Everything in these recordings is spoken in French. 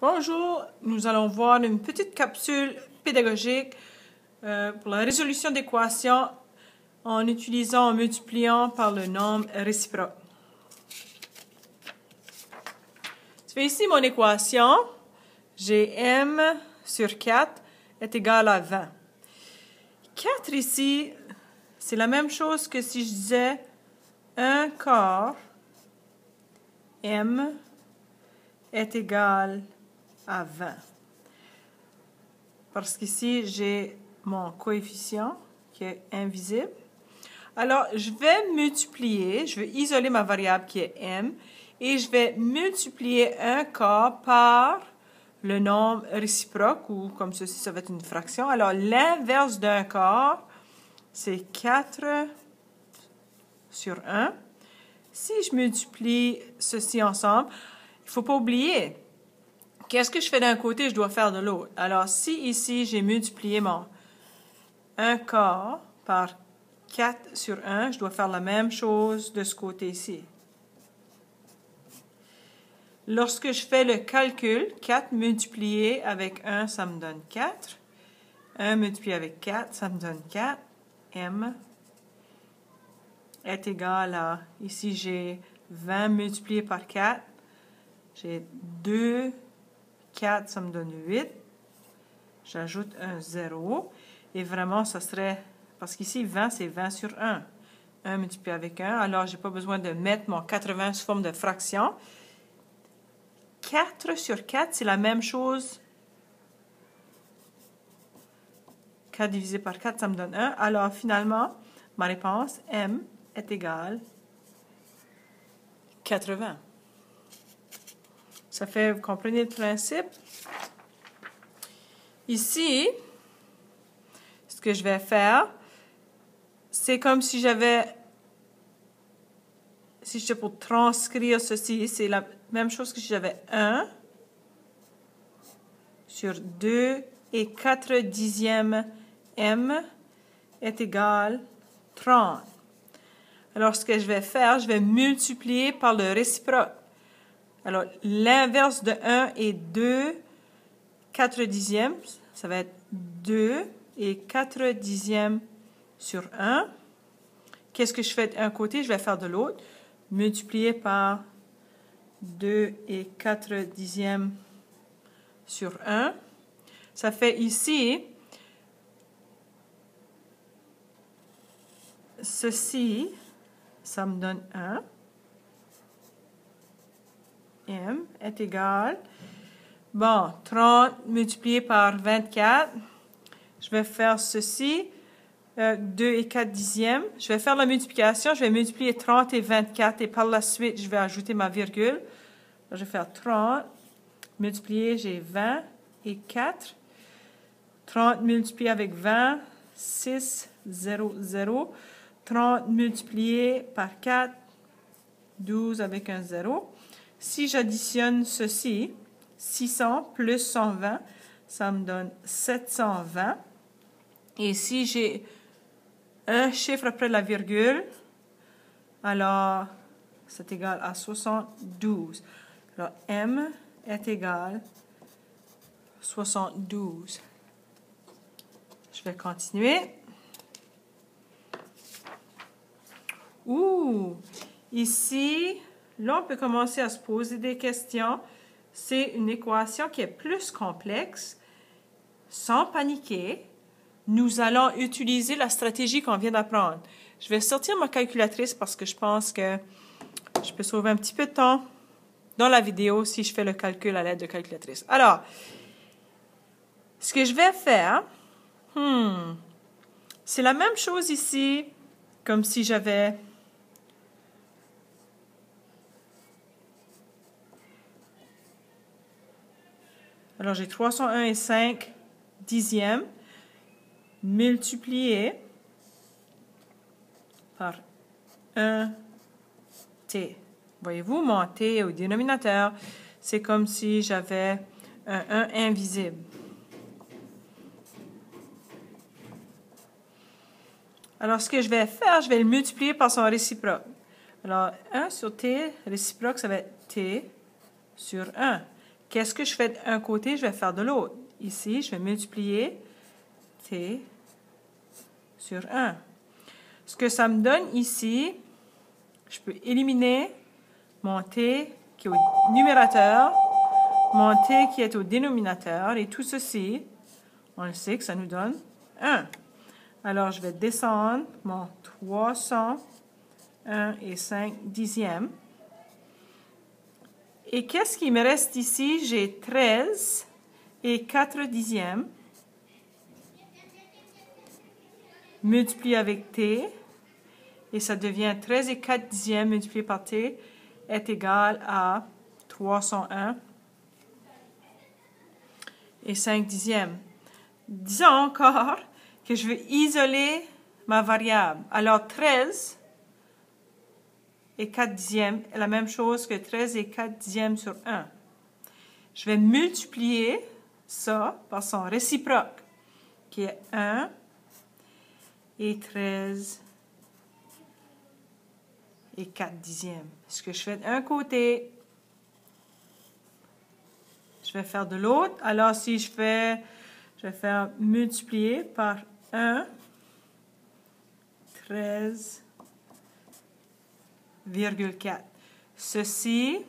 Bonjour, nous allons voir une petite capsule pédagogique pour la résolution d'équations en utilisant, en multipliant par le nombre réciproque. Je fais ici mon équation. J'ai m sur 4 est égal à 20. 4 ici, c'est la même chose que si je disais 1 quart m est égal à 20. Parce qu'ici, j'ai mon coefficient qui est invisible. Alors, je vais multiplier, je vais isoler ma variable qui est m, et je vais multiplier 1 quart par le nombre réciproque, ou comme ceci, ça va être une fraction. Alors, l'inverse d'un quart, c'est 4 sur 1. Si je multiplie ceci ensemble, il ne faut pas oublier, qu'est-ce que je fais d'un côté, je dois faire de l'autre. Alors, si ici, j'ai multiplié mon 1 quart par 4 sur 1, je dois faire la même chose de ce côté-ci. Lorsque je fais le calcul, 4 multiplié avec 1, ça me donne 4. 1 multiplié avec 4, ça me donne 4. M est égal à, ici j'ai 20 multiplié par 4. J'ai 2, 4, ça me donne 8. J'ajoute un 0. Et vraiment, ça serait, parce qu'ici 20, c'est 20 sur 1. 1 multiplié avec 1. Alors, je n'ai pas besoin de mettre mon 80 sous forme de fraction. 4 sur 4, c'est la même chose. 4 divisé par 4, ça me donne 1. Alors, finalement, ma réponse, m, est égale 80. Ça fait, vous comprenez le principe? Ici, ce que je vais faire, c'est comme si j'avais, si j'étais pour transcrire ceci, c'est la même chose que si j'avais 1 sur 2 et 4 dixièmes m est égal 30. Alors, ce que je vais faire, je vais multiplier par le réciproque. Alors, l'inverse de 1 est 2, 4 dixièmes, ça va être 2 et 4 dixièmes sur 1. Qu'est-ce que je fais d'un côté? Je vais faire de l'autre. Multiplier par 2 et 4 dixièmes sur 1. Ça fait ici, ceci, ça me donne 1. M est égal, bon, 30 multiplié par 24, je vais faire ceci, 2 et 4 dixièmes. Je vais faire la multiplication, je vais multiplier 30 et 24 et par la suite, je vais ajouter ma virgule. Je vais faire 30, multiplié, j'ai 20 et 4. 30 multiplié avec 20, 6, 0, 0. 30 multiplié par 4, 12 avec un 0. Si j'additionne ceci, 600 plus 120, ça me donne 720. Et si j'ai un chiffre après la virgule, alors c'est égal à 72. Alors m est égal à 72. Je vais continuer. Ici, là, on peut commencer à se poser des questions. C'est une équation qui est plus complexe. Sans paniquer, nous allons utiliser la stratégie qu'on vient d'apprendre. Je vais sortir ma calculatrice parce que je pense que je peux sauver un petit peu de temps dans la vidéo si je fais le calcul à l'aide de calculatrice. Alors, ce que je vais faire, c'est la même chose ici, comme si j'avais... Alors, j'ai 301 et 5 dixièmes multiplié par 1t. Voyez-vous, mon t au dénominateur, c'est comme si j'avais un 1 invisible. Alors, ce que je vais faire, je vais le multiplier par son réciproque. Alors, 1 sur t, réciproque, ça va être t sur 1. qu'est-ce que je fais d'un côté, je vais faire de l'autre. Ici, je vais multiplier t sur 1. Ce que ça me donne ici, je peux éliminer mon t qui est au numérateur, mon t qui est au dénominateur, et tout ceci, on le sait que ça nous donne 1. Alors, je vais descendre mon 301 et 5 dixièmes. Et qu'est-ce qui me reste ici? J'ai 13 et 4 dixièmes multiplié avec t, et ça devient 13 et 4 dixièmes multiplié par t est égal à 301 et 5 dixièmes. Disons encore que je veux isoler ma variable. Alors 13 et 4 dixièmes est la même chose que 13 et 4 dixièmes sur 1. Je vais multiplier ça par son réciproque, qui est 1 et 13 et 4 dixièmes. Ce que je fais d'un côté, je vais faire de l'autre. Alors, si je vais faire multiplier par 1, 13,4. Ceci,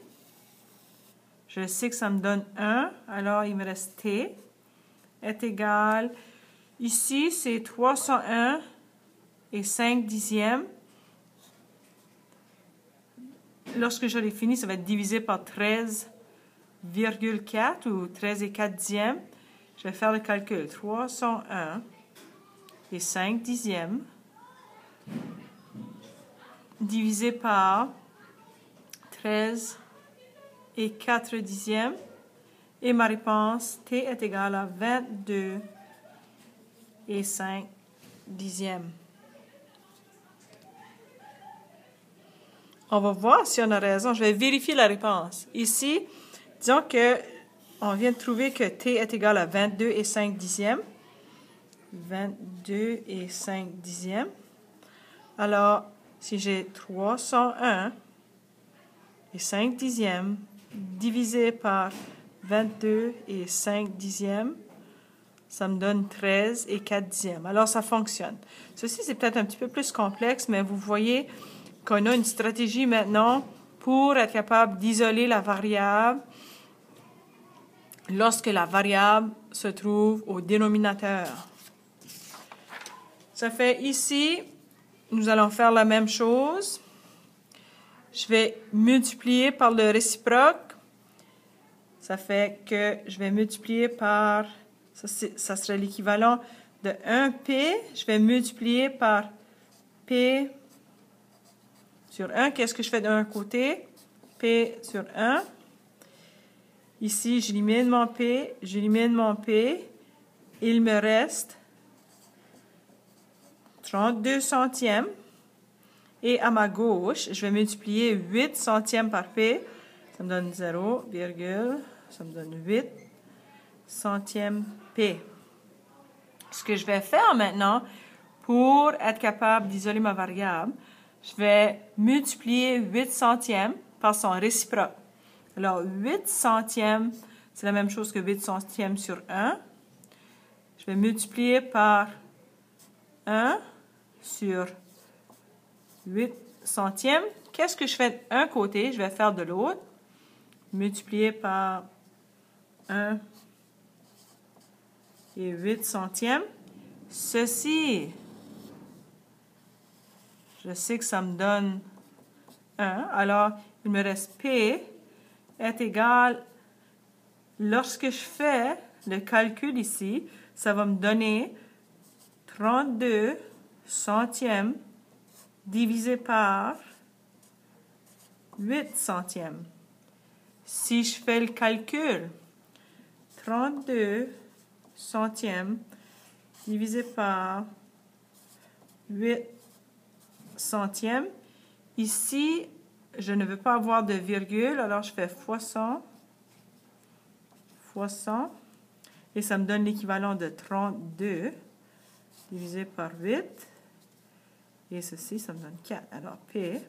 je sais que ça me donne 1, alors il me reste t est égal, ici c'est 301 et 5 dixièmes. Lorsque je l'ai fini, ça va être divisé par 13,4 ou 13 et 4 dixièmes. Je vais faire le calcul. 301 et 5 dixièmes divisé par 13 et 4 dixièmes. Et ma réponse, t est égal à 22 et 5 dixièmes. On va voir si on a raison. Je vais vérifier la réponse. Ici, disons que on vient de trouver que t est égal à 22 et 5 dixièmes. 22 et 5 dixièmes. Alors, si j'ai 301 et 5 dixièmes divisé par 22 et 5 dixièmes, ça me donne 13 et 4 dixièmes. Alors, ça fonctionne. Ceci, c'est peut-être un petit peu plus complexe, mais vous voyez qu'on a une stratégie maintenant pour être capable d'isoler la variable lorsque la variable se trouve au dénominateur. Ça fait ici, nous allons faire la même chose. Je vais multiplier par le réciproque. Ça fait que je vais multiplier par, ça serait l'équivalent de 1p. Je vais multiplier par p sur 1. Qu'est-ce que je fais d'un côté? P sur 1. Ici, j'élimine mon P, j'élimine mon P. Il me reste 32 centièmes. Et à ma gauche, je vais multiplier 8 centièmes par P. Ça me donne 0, ça me donne 8 centièmes P. Ce que je vais faire maintenant, pour être capable d'isoler ma variable, je vais multiplier 8 centièmes par son réciproque. Alors, 8 centièmes, c'est la même chose que 8 centièmes sur 1. Je vais multiplier par 1 sur 8 centièmes. Qu'est-ce que je fais d'un côté? Je vais faire de l'autre. Multiplier par 1 et 8 centièmes. Ceci, je sais que ça me donne 1. Alors, il me reste P est égal, lorsque je fais le calcul ici, ça va me donner 32 centièmes divisé par 8 centièmes. Si je fais le calcul, 32 centièmes divisé par 8 centièmes. Ici, je ne veux pas avoir de virgule, alors je fais fois 100, et ça me donne l'équivalent de 32 divisé par 8. Et ceci, ça me donne 4. Alors, P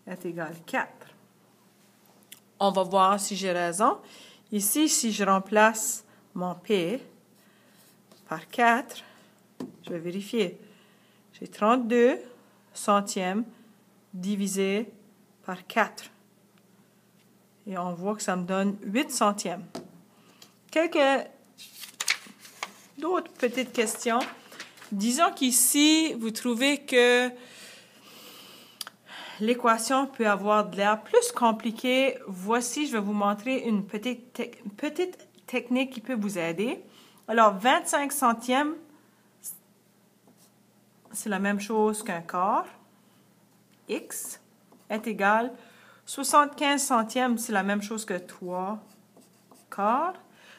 est égal à 4. On va voir si j'ai raison. Ici, si je remplace mon P par 4, je vais vérifier. J'ai 32 centièmes divisé par 4. Et on voit que ça me donne 8 centièmes. Quelques d'autres petites questions. Disons qu'ici, vous trouvez que l'équation peut avoir de l'air plus compliquée. Voici, je vais vous montrer une petite technique qui peut vous aider. Alors, 25 centièmes, c'est la même chose qu'un quart. X est égal. 75 centièmes, c'est la même chose que 3 quarts.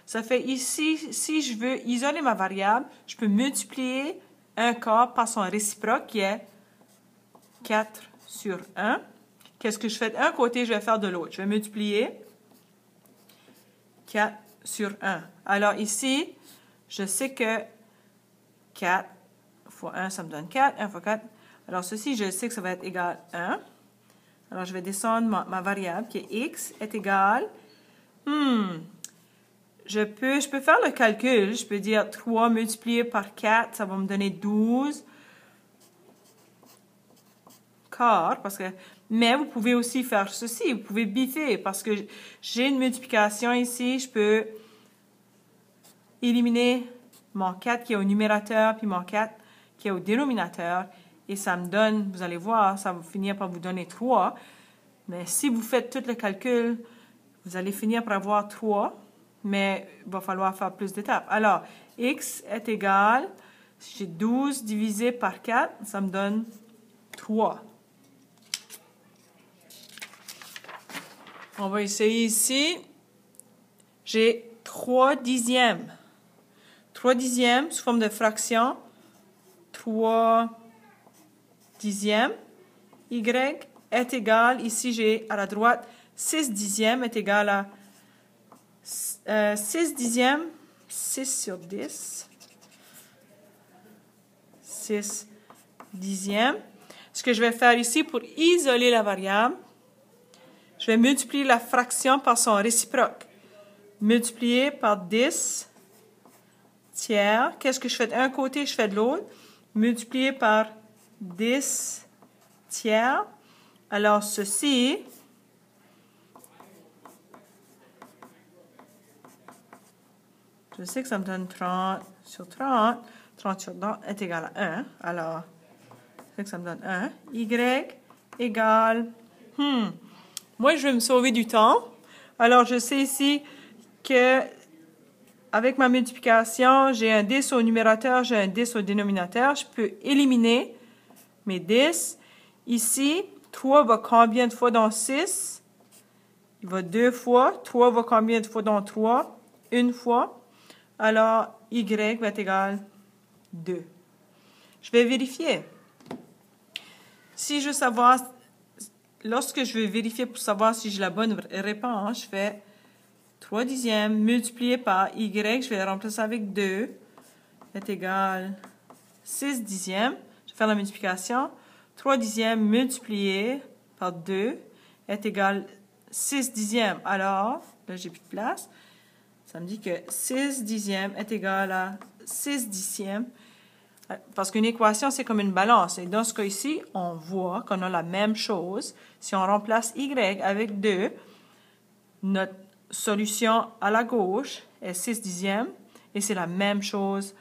Ça fait ici, si je veux isoler ma variable, je peux multiplier un quart par son réciproque qui est 4 sur 1. Qu'est-ce que je fais d'un côté, je vais faire de l'autre. Je vais multiplier 4 sur 1. Alors ici, je sais que 4 fois 1, ça me donne 4. 1 fois 4. Alors ceci, je sais que ça va être égal à 1. Alors je vais descendre ma variable qui est x est égal. Je peux faire le calcul. Je peux dire 3 multiplié par 4, ça va me donner 12 quarts. Mais vous pouvez aussi faire ceci. Vous pouvez biffer parce que j'ai une multiplication ici. Je peux éliminer mon 4 qui est au numérateur puis mon 4 qui est au dénominateur. Et ça me donne, vous allez voir, ça va finir par vous donner 3. Mais si vous faites tout le calcul, vous allez finir par avoir 3. Mais il va falloir faire plus d'étapes. Alors, x est égal, si j'ai 12 divisé par 4, ça me donne 3. On va essayer ici. J'ai 3 dixièmes. 3 dixièmes sous forme de fraction. 3 dixièmes. Y est égal, ici j'ai à la droite, 6 dixièmes est égal à 6 dixièmes, 6 sur 10, 6 dixièmes. Ce que je vais faire ici pour isoler la variable, je vais multiplier la fraction par son réciproque. Multiplier par 10 tiers. Qu'est-ce que je fais d'un côté, je fais de l'autre. Multiplier par 10 tiers. Alors, ceci, je sais que ça me donne 30 sur 30. 30 sur 30 est égal à 1. Alors, je sais que ça me donne 1. Y égale... Moi, je vais me sauver du temps. Alors, je sais ici que avec ma multiplication, j'ai un 10 au numérateur, j'ai un 10 au dénominateur. Je peux éliminer mes 10. Ici, 3 va combien de fois dans 6? Il va 2 fois. 3 va combien de fois dans 3? Une fois. Alors, y va être égal 2. Je vais vérifier. Si je veux savoir, lorsque je veux vérifier pour savoir si j'ai la bonne réponse, je fais 3 dixièmes multiplié par y, je vais remplacer avec 2, est égal 6 dixièmes. Je vais faire la multiplication. 3 dixièmes multiplié par 2 est égal 6 dixièmes. Alors, là, j'ai plus de place. Ça me dit que 6 dixièmes est égal à 6 dixièmes. Parce qu'une équation, c'est comme une balance. Et dans ce cas ici, on voit qu'on a la même chose. Si on remplace y avec 2, notre solution à la gauche est 6 dixièmes. Et c'est la même chose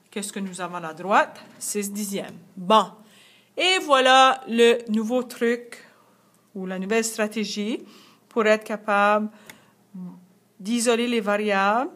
que ce que nous avons à la droite, 6 dixièmes. Bon. Et voilà le nouveau truc ou la nouvelle stratégie pour être capable d'isoler les variables